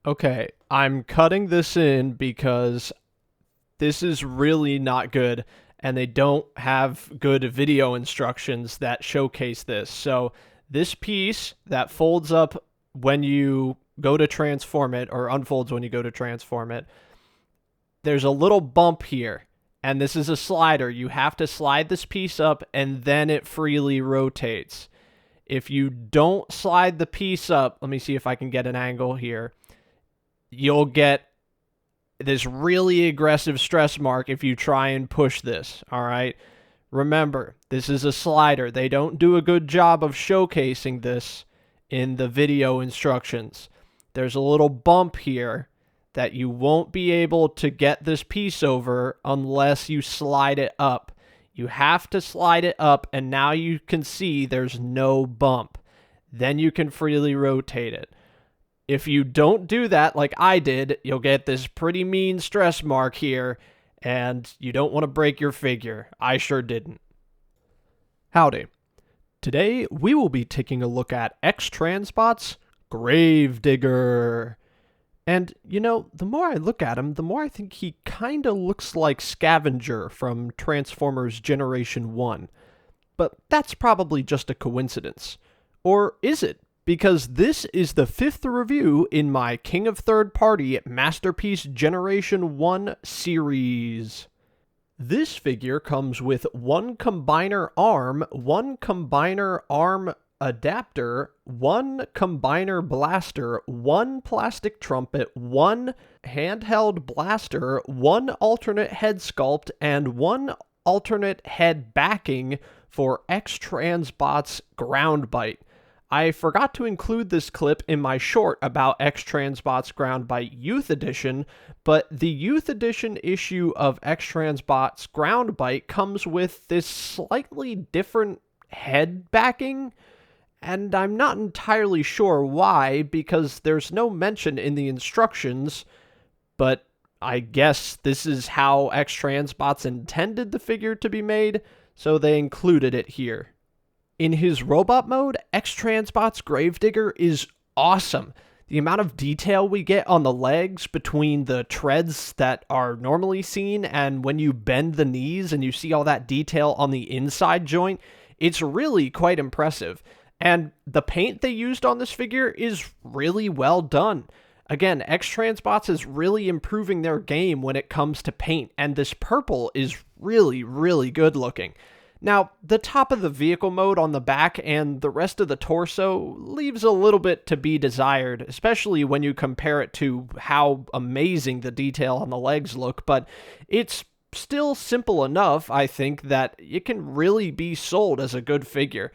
Okay, I'm cutting this in because this is really not good, and they don't have good video instructions that showcase this. So this piece that folds up when you go to transform it, or unfolds when you go to transform it, there's a little bump here, and this is a slider. You have to slide this piece up, and then it freely rotates. If you don't slide the piece up, let me see if I can get an angle here, you'll get this really aggressive stress mark if you try and push this, all right? Remember, this is a slider. They don't do a good job of showcasing this in the video instructions. There's a little bump here that you won't be able to get this piece over unless you slide it up. You have to slide it up, and now you can see there's no bump. Then you can freely rotate it. If you don't do that like I did, you'll get this pretty mean stress mark here, and you don't want to break your figure. I sure didn't. Howdy. Today, we will be taking a look at X-Transbots Gravedigger. And, you know, the more I look at him, the more I think he kinda looks like Scavenger from Transformers Generation 1. But that's probably just a coincidence. Or is it? Because this is the 5th review in my King of Third Party Masterpiece Generation 1 series. This figure comes with one combiner arm adapter, one combiner blaster, one plastic trumpet, one handheld blaster, one alternate head sculpt, and one alternate head backing for X-Transbots Ground Bite. I forgot to include this clip in my short about X-Transbots Ground Bite Youth Edition, but the Youth Edition issue of X-Transbots Ground Bite comes with this slightly different head backing, and I'm not entirely sure why, because there's no mention in the instructions, but I guess this is how X-Transbots intended the figure to be made, so they included it here. In his robot mode, X-Transbots Gravedigger is awesome. The amount of detail we get on the legs between the treads that are normally seen and when you bend the knees and you see all that detail on the inside joint, it's really quite impressive. And the paint they used on this figure is really well done. Again, X-Transbots is really improving their game when it comes to paint, and this purple is really, really good looking. Now, the top of the vehicle mode on the back and the rest of the torso leaves a little bit to be desired, especially when you compare it to how amazing the detail on the legs look, but it's still simple enough, I think, that it can really be sold as a good figure.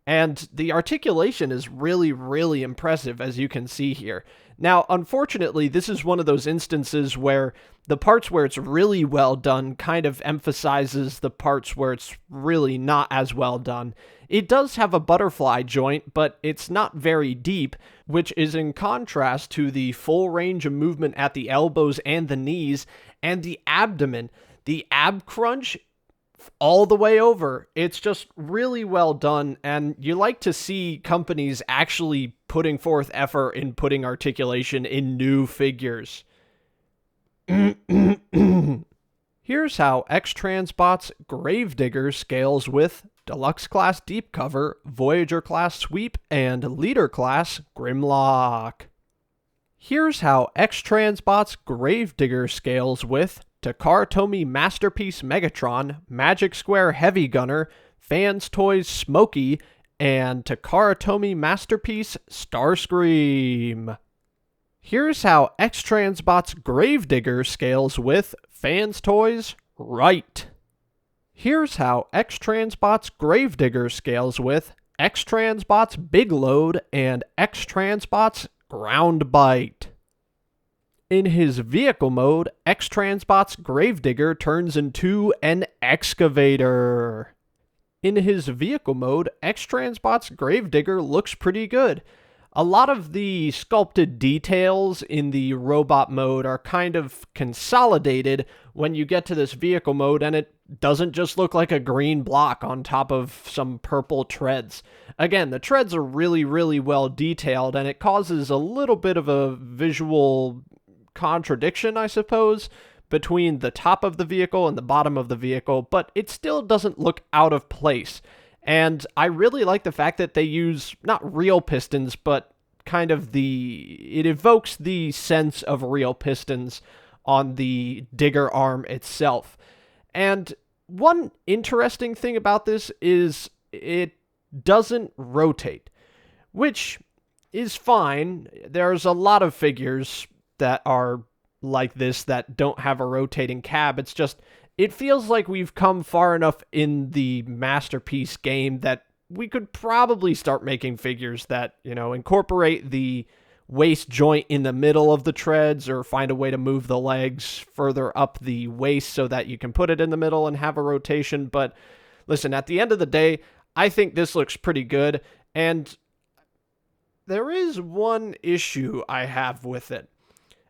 And the articulation is really, really impressive, as you can see here. Now, unfortunately, this is one of those instances where the parts where it's really well done kind of emphasizes the parts where it's really not as well done. It does have a butterfly joint, but it's not very deep, which is in contrast to the full range of movement at the elbows and the knees, and the abdomen. The ab crunch all the way over. It's just really well done, and you like to see companies actually putting forth effort in putting articulation in new figures. Here's how X-Transbots Gravedigger scales with Deluxe Class Deep Cover, Voyager Class Sweep, and Leader Class Grimlock. Here's how X-Transbots Gravedigger scales with Takara Tomy Masterpiece Megatron, Magic Square Heavy Gunner, FansToys Smokey, and Takara Tomy Masterpiece Starscream. Here's how X-Transbots Gravedigger scales with FansToys Right. Here's how X-Transbots Gravedigger scales with X-Transbots Big Load and X-Transbots Ground Bite. In his vehicle mode, X-Transbots Gravedigger turns into an excavator. In his vehicle mode, X-Transbots Gravedigger looks pretty good. A lot of the sculpted details in the robot mode are kind of consolidated when you get to this vehicle mode, and it doesn't just look like a green block on top of some purple treads. Again, the treads are really, really well detailed, and it causes a little bit of a visual contradiction, I suppose, between the top of the vehicle and the bottom of the vehicle, but it still doesn't look out of place. And I really like the fact that they use not real pistons, but kind of it evokes the sense of real pistons on the digger arm itself. And one interesting thing about this is it doesn't rotate, which is fine. There's a lot of figures that are like this that don't have a rotating cab. It's just, it feels like we've come far enough in the Masterpiece game that we could probably start making figures that, incorporate the waist joint in the middle of the treads, or find a way to move the legs further up the waist so that you can put it in the middle and have a rotation. But listen, at the end of the day, I think this looks pretty good, and there is one issue I have with it.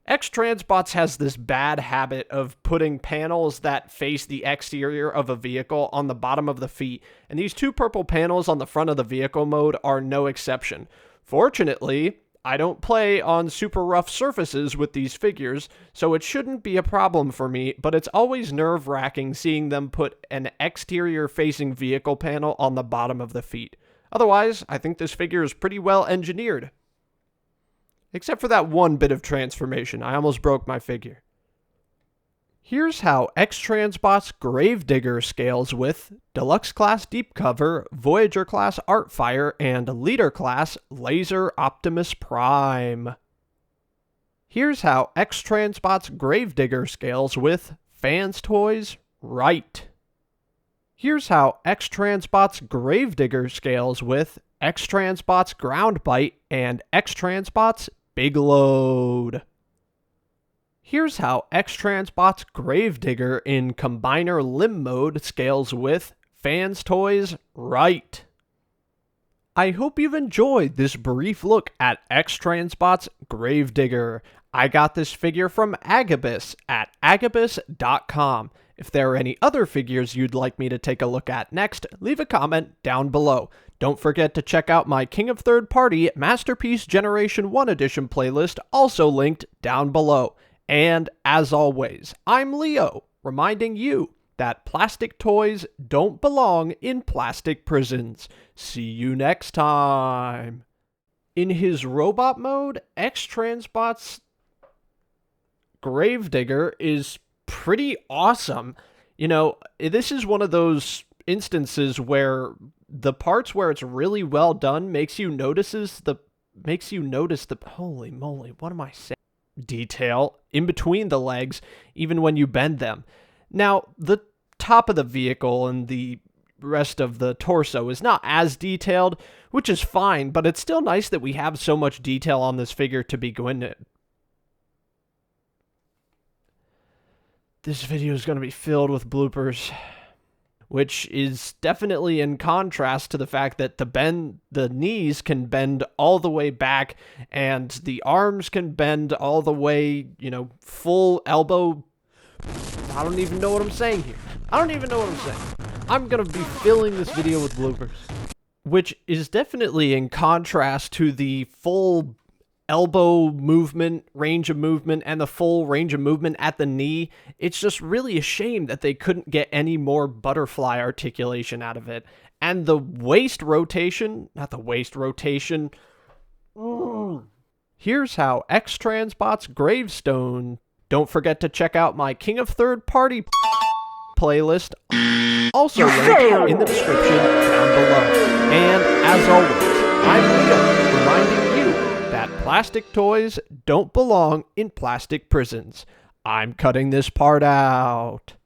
X-Transbots has this bad habit of putting panels that face the exterior of a vehicle on the bottom of the feet, and these two purple panels on the front of the vehicle mode are no exception. Fortunately, I don't play on super rough surfaces with these figures, so it shouldn't be a problem for me, but it's always nerve-wracking seeing them put an exterior-facing vehicle panel on the bottom of the feet. Otherwise, I think this figure is pretty well engineered. Except for that one bit of transformation. I almost broke my figure. Here's how X-Transbots Gravedigger scales with Deluxe Class Deep Cover, Voyager Class Artfire, and Leader Class Laser Optimus Prime. Here's how X-Transbots Gravedigger scales with FansToys Right. Here's how X-Transbots Gravedigger scales with X-Transbots Groundbite and X-Transbots Big Load. Here's how X-Transbots Gravedigger in Combiner Limb Mode scales with FansToys Right. I hope you've enjoyed this brief look at X-Transbots Gravedigger. I got this figure from Agabus at agabus.com. If there are any other figures you'd like me to take a look at next, leave a comment down below. Don't forget to check out my King of Third Party Masterpiece Generation 1 Edition playlist, also linked down below. And as always, I'm Leo, reminding you that plastic toys don't belong in plastic prisons. See you next time. In his robot mode, X-Transbots Gravedigger is pretty awesome. This is one of those instances where the parts where it's really well done makes you notice the holy moly, what am I saying? Detail in between the legs, even when you bend them. Now, the top of the vehicle and the rest of the torso is not as detailed, which is fine, but it's still nice that we have so much detail on this figure to begin it. This video is going to be filled with bloopers, which is definitely in contrast to the fact that the knees can bend all the way back and the arms can bend all the way, full elbow. I don't even know what I'm saying here. I'm going to be filling this video with bloopers, which is definitely in contrast to the full elbow movement, range of movement, and the full range of movement at the knee. It's just really a shame that they couldn't get any more butterfly articulation out of it. And the waist rotation, Here's how X-Transbots Gravestone. Don't forget to check out my King of Third Party playlist, also linked in the description down below. And as always, I'm Leo, reminding you that plastic toys don't belong in plastic prisons. I'm cutting this part out.